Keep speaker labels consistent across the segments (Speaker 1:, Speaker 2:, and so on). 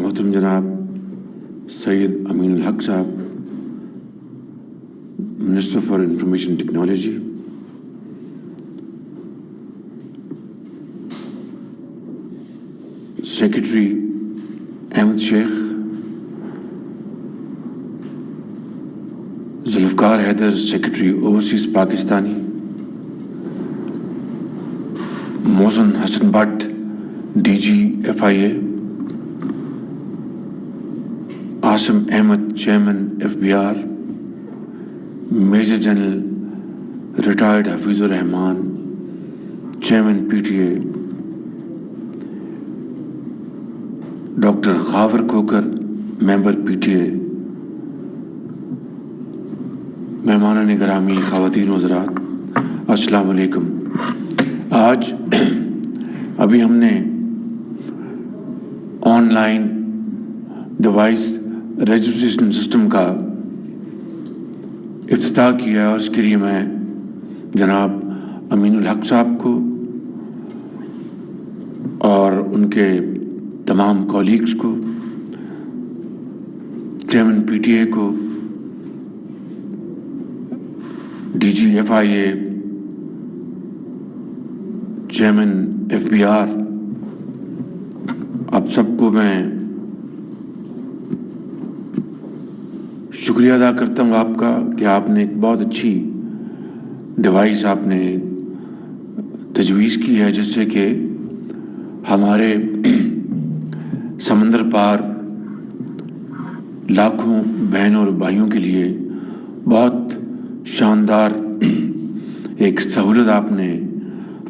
Speaker 1: محترم جناب سید امین الحق صاحب، minister for information technology, secretary Ahmed Shaikh, Zulfiqar Haider secretary overseas Pakistani, Mohsin Hassan Butt D G FIA، Asim Ahmed chairman FBR، major general retired Hafeez ur Rehman chairman PTA، doctor Khawar Khokhar member PTA، مہمانان گرامی، خواتین و حضرات، السلام علیکم۔ آج ابھی ہم نے on line device registration system کا افتتاح کیا ہے، اور اس کے لیے میں جناب امین الحق صاحب کو اور ان کے تمام کولیگز کو، چیئرمین PTA کو، DG FIA، چیئرمین FBR، آپ سب کو میں شکریہ ادا کرتا ہوں آپ کا کہ آپ نے ایک بہت اچھی ڈیوائس آپ نے تجویز کی ہے، جس سے کہ ہمارے سمندر پار لاکھوں بہنوں اور بھائیوں کے لیے بہت شاندار ایک سہولت آپ نے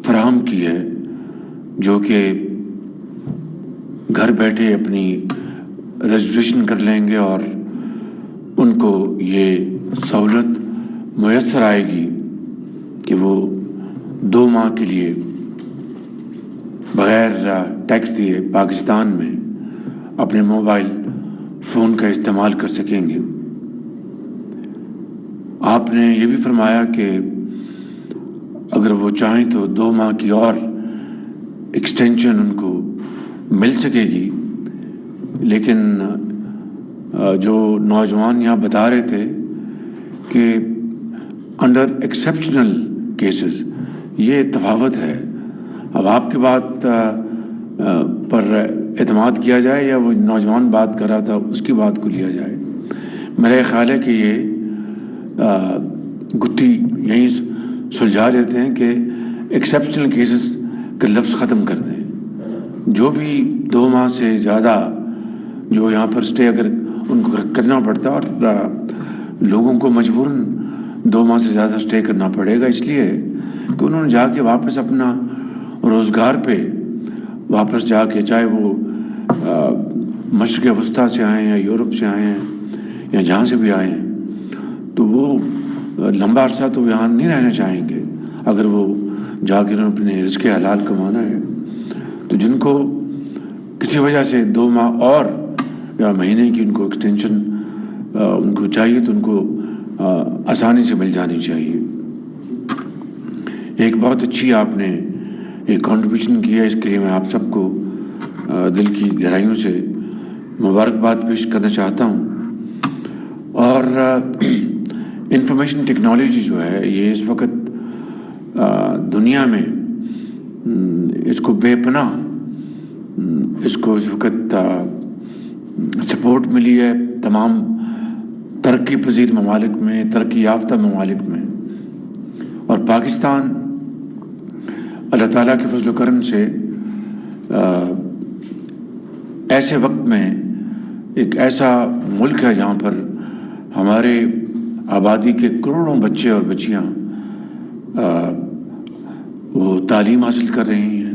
Speaker 1: فراہم کی ہے، جو کہ گھر بیٹھے اپنی رجسٹریشن کر لیں گے اور ان کو یہ سہولت میسر آئے گی کہ وہ 2 ماہ کے لیے بغیر ٹیکس دیے پاکستان میں اپنے موبائل فون کا استعمال کر سکیں گے۔ آپ نے یہ بھی فرمایا کہ اگر وہ چاہیں تو 2 ماہ کی اور ایکسٹینشن ان کو مل سکے گی، لیکن جو نوجوان یہاں بتا رہے تھے کہ انڈر ایکسیپشنل کیسز یہ تفاوت ہے۔ اب آپ کی بات پر اعتماد کیا جائے یا وہ نوجوان بات کر رہا تھا اس کی بات کو لیا جائے؟ میرا خیال ہے کہ یہ گتھی یہیں سلجھا دیتے ہیں کہ ایکسیپشنل کیسز کا لفظ ختم کر دیں۔ جو بھی 2 ماہ سے زیادہ جو یہاں پر اسٹے اگر ان کو کرنا پڑتا، اور لوگوں کو مجبوراً 2 ماہ سے زیادہ اسٹے کرنا پڑے گا، اس لیے کہ انہوں نے جا کے واپس اپنا روزگار پہ واپس جا کے، چاہے وہ مشرق وسطیٰ سے آئے ہیں یا یورپ سے آئے ہیں یا جہاں سے بھی آئے ہیں، تو وہ لمبا عرصہ تو یہاں نہیں رہنا چاہیں گے۔ اگر وہ جا کے انہوں نے اپنے رزق حلال کمانا ہے، تو جن کو کسی وجہ سے 2 ماہ اور یا مہینے کی ان کو ایکسٹینشن ان کو چاہیے، تو ان کو آسانی سے مل جانی چاہیے۔ ایک بہت اچھی آپ نے ایک کنٹریبیوشن کی ہے، اس کے لیے میں آپ سب کو دل کی گہرائیوں سے مبارکباد پیش کرنا چاہتا ہوں۔ اور انفارمیشن ٹیکنالوجی جو ہے یہ اس وقت دنیا میں اس کو بے پناہ اس کو اس وقت سپورٹ ملی ہے تمام ترقی پذیر ممالک میں، ترقی یافتہ ممالک میں، اور پاکستان اللہ تعالیٰ کے فضل و کرم سے ایسے وقت میں ایک ایسا ملک ہے جہاں پر ہمارے آبادی کے کروڑوں بچے اور بچیاں وہ تعلیم حاصل کر رہے ہیں،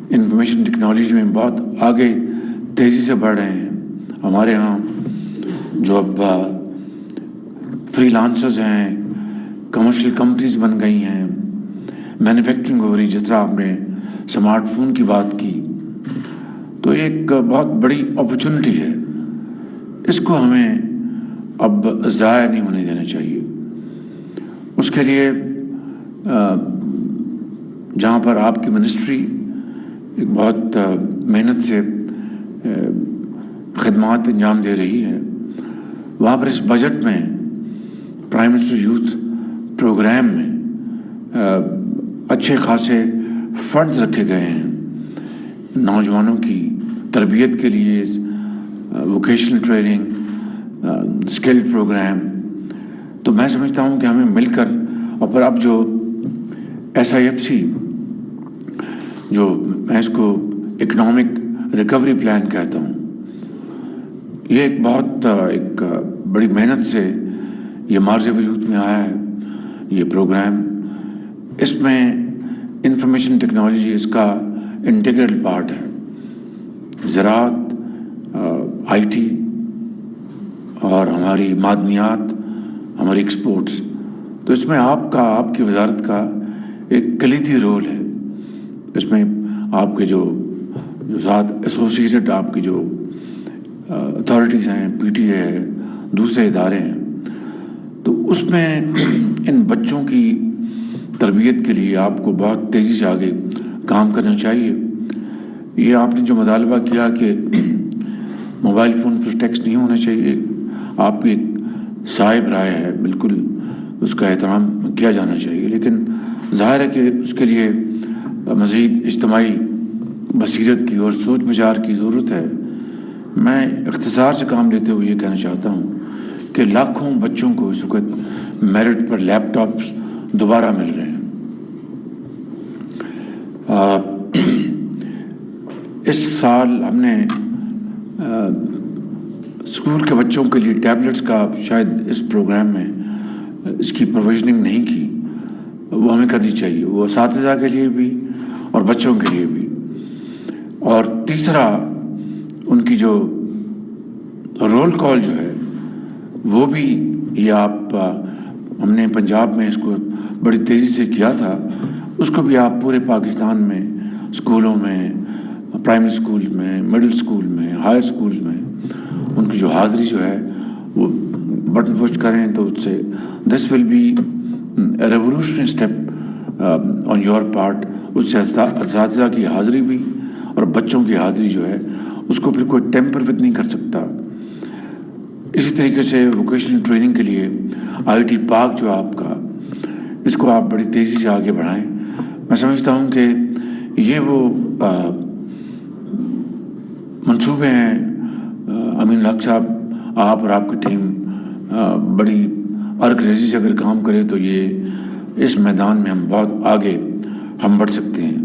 Speaker 1: انفارمیشن ٹیکنالوجی میں بہت آگے تیزی سے بڑھ رہے ہیں۔ ہمارے ہاں جو اب فری لانسرز ہیں، کمرشل کمپنیز بن گئی ہیں، مینوفیکچرنگ ہو رہی، جس طرح آپ نے اسمارٹ فون کی بات کی، تو ایک بہت بڑی اپرچونٹی ہے۔ اس کو ہمیں اب ضائع نہیں ہونے دینا چاہیے۔ اس کے لیے جہاں پر آپ کی منسٹری ایک بہت محنت سے خدمات انجام دے رہی ہے، وہاں پر اس بجٹ میں پرائم منسٹر یوتھ پروگرام میں اچھے خاصے فنڈز رکھے گئے ہیں نوجوانوں کی تربیت کے لیے، ووکیشنل ٹریننگ، اسکل پروگرام. تو میں سمجھتا ہوں کہ ہمیں مل کر، اور پھر اب جو SIFC جو میں اس کو اکنامک ریکوری پلان کہتا ہوں، یہ ایک بہت ایک بڑی محنت سے یہ مارز وجود میں آیا ہے یہ پروگرام. اس میں انفارمیشن ٹیکنالوجی اس کا انٹیگرل پارٹ ہے، زراعت، IT اور ہماری معدنیات، ہماری ایکسپورٹس. تو اس میں آپ کی وزارت کا ایک کلیدی رول ہے. اس میں آپ کے جو ساتھ ایسوسیٹڈ آپ کی جو اتھارٹیز ہیں، PTA ہے، دوسرے ادارے ہیں، تو اس میں ان بچوں کی تربیت کے لیے آپ کو بہت تیزی سے آگے کام کرنا چاہیے. یہ آپ نے جو مطالبہ کیا کہ موبائل فون پر ٹیکس نہیں ہونا چاہیے، آپ کی ایک صائب رائے ہے، بالکل اس کا احترام کیا جانا چاہیے، لیکن ظاہر ہے کہ اس کے لیے مزید اجتماعی بصیرت کی اور سوچ بچار کی ضرورت ہے. میں اختصار سے کام لیتے ہوئے یہ کہنا چاہتا ہوں کہ لاکھوں بچوں کو اس وقت میرٹ پر لیپ ٹاپس دوبارہ مل رہے ہیں. اس سال ہم نے اسکول کے بچوں کے لیے ٹیبلٹس کا شاید اس پروگرام میں اس کی پروویژننگ نہیں کی، وہ ہمیں کرنی چاہیے، وہ اساتذہ کے لیے بھی اور بچوں کے لیے بھی. اور تیسرا، ان کی جو رول کال جو ہے وہ بھی یہ ہم نے پنجاب میں اس کو بڑی تیزی سے کیا تھا، اس کو بھی آپ پورے پاکستان میں اسکولوں میں، پرائمری اسکول میں، مڈل اسکول میں، ہائر اسکولز میں ان کی جو حاضری جو ہے وہ بٹن پوسٹ کریں تو اس سے this will be a revolutionary step on your part. اس سے اساتذہ کی حاضری بھی اور بچوں کی حاضری جو ہے اس کو پھر کوئی ٹیمپر وتھ نہیں کر سکتا. اسی طریقے سے ووکیشنل ٹریننگ کے لیے IT پارک جو آپ کا، اس کو آپ بڑی تیزی سے آگے بڑھائیں. میں سمجھتا ہوں کہ یہ وہ منصوبے ہیں. امین الحق صاحب، آپ اور آپ کی ٹیم بڑی ارک ریزی سے اگر کام کرے تو یہ اس میدان میں ہم بہت آگے ہم بڑھ سکتے ہیں.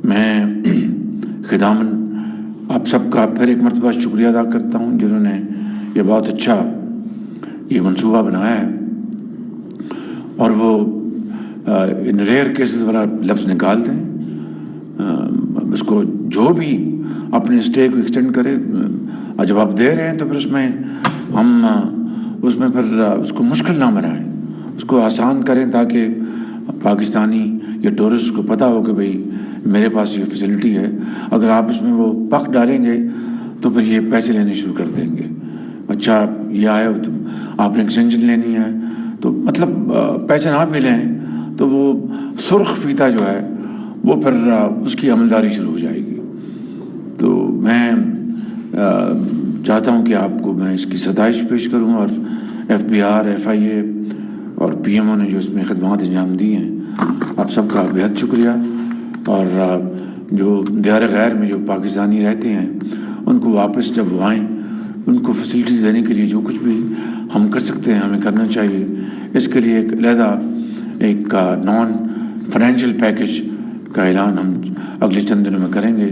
Speaker 1: میں خداماً آپ سب کا پھر ایک مرتبہ شکریہ ادا کرتا ہوں جنہوں نے یہ بہت اچھا یہ منصوبہ بنایا ہے. اور وہ ان ریئر کیسز والا لفظ نکال دیں، اس کو جو بھی اپنے اسٹے کو ایکسٹینڈ کرے. اور جب آپ دے رہے ہیں تو پھر اس میں ہم اس میں پھر اس کو مشکل نہ بنائیں، اس کو آسان کریں تاکہ پاکستانی یا ٹورسٹ کو پتہ ہو کہ بھئی میرے پاس یہ فیسلٹی ہے. اگر آپ اس میں وہ پک ڈالیں گے تو پھر یہ پیسے لینے شروع کر دیں گے. اچھا یہ آیا تو آپ نے ایکسٹینشن لینی ہے، تو مطلب پیسے نہ بھی لیں تو وہ سرخ فیتہ جو ہے وہ پھر اس کی عملداری شروع ہو جائے گی. تو میں چاہتا ہوں کہ آپ کو میں اس کی ستائش پیش کروں، اور FBR، FIA اور PMO نے جو اس میں خدمات انجام دی ہیں، آپ سب کا بہت شکریہ. اور جو دیار غیر میں جو پاکستانی رہتے ہیں ان کو واپس جب وہ آئیں ان کو فیسلٹیز دینے کے لیے جو کچھ بھی ہم کر سکتے ہیں ہمیں کرنا چاہیے. اس کے لیے ایک علیحدہ ایک نان فائنینشیل پیکیج کا اعلان ہم اگلے چند دنوں میں کریں گے،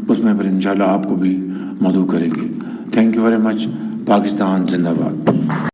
Speaker 1: اس میں پھر انشاءاللہ آپ کو بھی مدعو کریں گے. Thank you very much. Pakistan زندہ باد.